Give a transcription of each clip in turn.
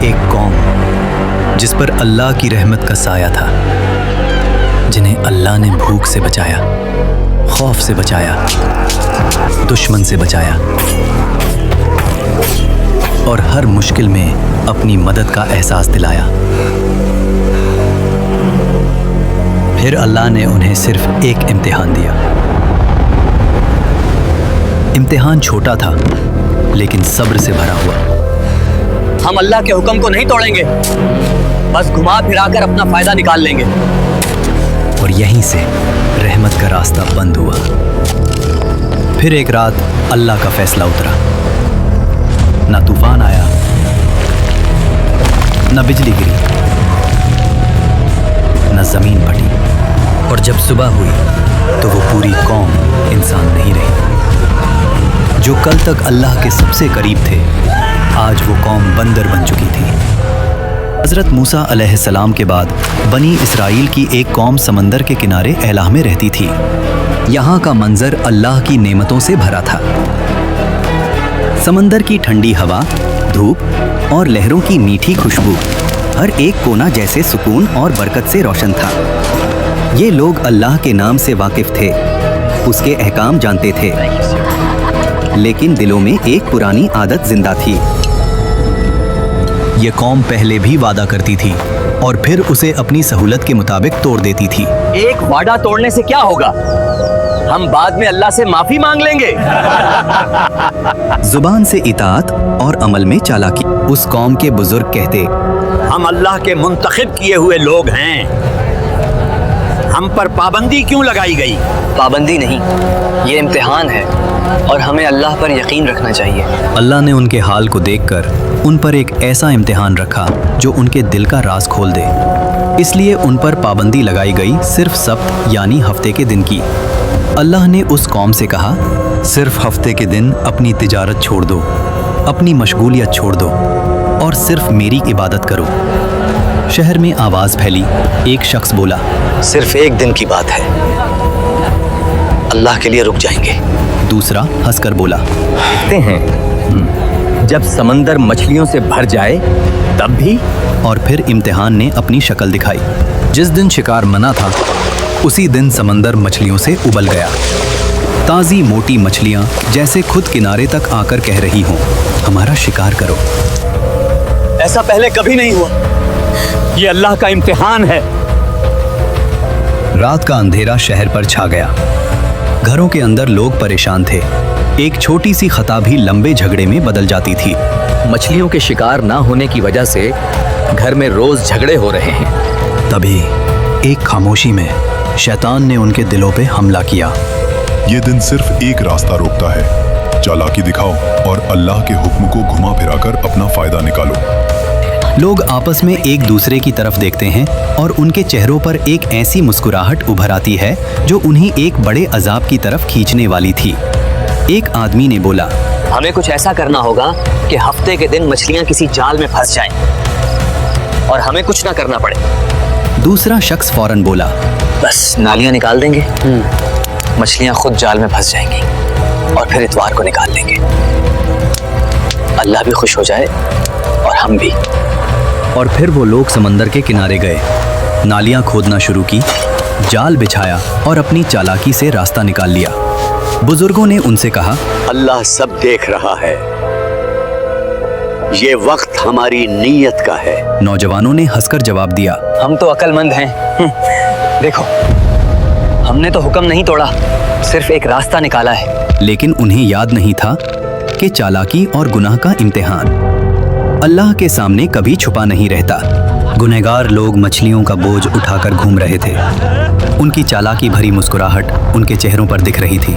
ایک قوم جس پر اللہ کی رحمت کا سایہ تھا، جنہیں اللہ نے بھوک سے بچایا، خوف سے بچایا، دشمن سے بچایا اور ہر مشکل میں اپنی مدد کا احساس دلایا۔ پھر اللہ نے انہیں صرف ایک امتحان دیا۔ امتحان چھوٹا تھا لیکن صبر سے بھرا ہوا۔ ہم اللہ کے حکم کو نہیں توڑیں گے، بس گھما پھرا کر اپنا فائدہ نکال لیں گے۔ اور یہیں سے رحمت کا راستہ بند ہوا۔ پھر ایک رات اللہ کا فیصلہ اترا۔ نہ طوفان آیا، نہ بجلی گری، نہ زمین پھٹی، اور جب صبح ہوئی تو وہ پوری قوم انسان نہیں رہی۔ جو کل تک اللہ کے سب سے قریب تھے، آج وہ قوم بندر بن چکی تھی۔ حضرت موسیٰ علیہ السلام کے بعد بنی اسرائیل کی ایک قوم سمندر کے کنارے اعلاہ میں رہتی تھی۔ یہاں کا منظر اللہ کی نعمتوں سے بھرا تھا۔ سمندر کی ٹھنڈی ہوا، دھوپ اور لہروں کی میٹھی خوشبو، ہر ایک کونا جیسے سکون اور برکت سے روشن تھا۔ یہ لوگ اللہ کے نام سے واقف تھے، اس کے احکام جانتے تھے، لیکن دلوں میں ایک پرانی عادت زندہ تھی۔ یہ قوم پہلے بھی وعدہ کرتی تھی اور پھر اسے اپنی سہولت کے مطابق توڑ دیتی تھی۔ ایک وعدہ توڑنے سے کیا ہوگا؟ ہم بعد میں اللہ سے معافی مانگ لیں گے۔ زبان سے اطاعت اور عمل میں چالاکی۔ اس قوم کے بزرگ کہتے، ہم اللہ کے منتخب کیے ہوئے لوگ ہیں، ہم پر پابندی کیوں لگائی گئی؟ پابندی نہیں، یہ امتحان ہے اور ہمیں اللہ پر یقین رکھنا چاہیے۔ اللہ نے ان کے حال کو دیکھ کر ان پر ایک ایسا امتحان رکھا جو ان کے دل کا راز کھول دے۔ اس لیے ان پر پابندی لگائی گئی صرف سبت یعنی ہفتے کے دن کی۔ اللہ نے اس قوم سے کہا، صرف ہفتے کے دن اپنی تجارت چھوڑ دو، اپنی مشغولیت چھوڑ دو اور صرف میری عبادت کرو۔ شہر میں آواز پھیلی، ایک شخص بولا، صرف ایک دن کی بات ہے، اللہ کے لیے رک جائیں گے۔ دوسرا ہنس کر بولا، دیکھتے ہیں جب سمندر مچھلیوں سے بھر جائے تب بھی۔ اور پھر امتحان نے اپنی شکل دکھائی۔ جس دن شکار منع تھا اسی دن سمندر مچھلیوں سے ابل گیا۔ تازی موٹی مچھلیاں جیسے خود کنارے تک آ کر کہہ رہی ہوں، ہمارا شکار کرو۔ ایسا پہلے کبھی نہیں ہوا، یہ اللہ کا امتحان ہے۔ رات کا اندھیرا شہر پر چھا گیا۔ گھروں کے اندر لوگ پریشان تھے۔ ایک چھوٹی سی خطا بھی لمبے جھگڑے میں بدل جاتی تھی۔ مچھلیوں کے شکار نہ ہونے کی وجہ سے گھر میں روز جھگڑے ہو رہے ہیں۔ تبھی ایک خاموشی میں شیطان نے ان کے دلوں پہ حملہ کیا۔ یہ دن صرف ایک راستہ روکتا ہے، چالاکی دکھاؤ اور اللہ کے حکم کو گھما پھرا کر اپنا فائدہ نکالو۔ لوگ آپس میں ایک دوسرے کی طرف دیکھتے ہیں اور ان کے چہروں پر ایک ایسی مسکراہٹ ابھر آتی ہے جو انہیں ایک بڑے عذاب کی طرف کھینچنے والی تھی۔ ایک آدمی نے بولا، ہمیں کچھ ایسا کرنا ہوگا کہ ہفتے کے دن مچھلیاں کسی جال میں پھنس جائیں اور ہمیں کچھ نہ کرنا پڑے۔ دوسرا شخص فوراً بولا، بس نالیاں نکال دیں گے، مچھلیاں خود جال میں پھنس جائیں گی اور پھر اتوار کو نکال دیں گے۔ اللہ بھی خوش ہو جائے اور ہم بھی۔ اور پھر وہ لوگ سمندر کے کنارے گئے، نالیاں کھودنا شروع کی، جال بچھایا اور اپنی چالاکی سے راستہ نکال لیا۔ بزرگوں نے ان سے کہا، اللہ سب دیکھ رہا ہے، یہ وقت ہماری نیت کا ہے۔ نوجوانوں نے ہنس کر جواب دیا، ہم تو عقل مند ہیں، دیکھو ہم نے تو حکم نہیں توڑا، صرف ایک راستہ نکالا ہے۔ لیکن انہیں یاد نہیں تھا کہ چالاکی اور گناہ کا امتحان اللہ کے سامنے کبھی چھپا نہیں رہتا۔ گنہگار لوگ مچھلیوں کا بوجھ اٹھا کر گھوم رہے تھے۔ ان کی چالاکی بھری مسکراہٹ ان کے چہروں پر دکھ رہی تھی۔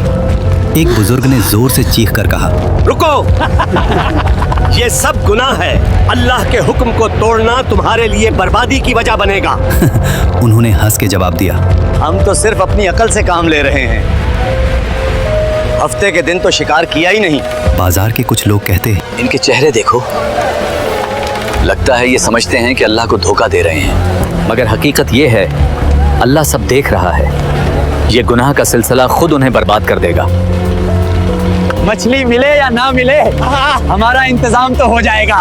ایک بزرگ نے زور سے چیخ کر کہا، رکو، یہ سب گناہ ہے، اللہ کے حکم کو توڑنا تمہارے لیے بربادی کی وجہ بنے گا۔ انہوں نے ہنس کے جواب دیا، ہم تو صرف اپنی عقل سے کام لے رہے ہیں، ہفتے کے دن تو شکار کیا ہی نہیں۔ بازار کے کچھ لوگ کہتے ہیں، ان کے چہرے دیکھو، لگتا ہے یہ سمجھتے ہیں کہ اللہ کو دھوکہ دے رہے ہیں، مگر حقیقت یہ ہے اللہ سب دیکھ رہا ہے۔ یہ گناہ کا سلسلہ خود انہیں برباد کر دے گا۔ مچھلی ملے یا نہ ملے، ہمارا انتظام تو ہو جائے گا۔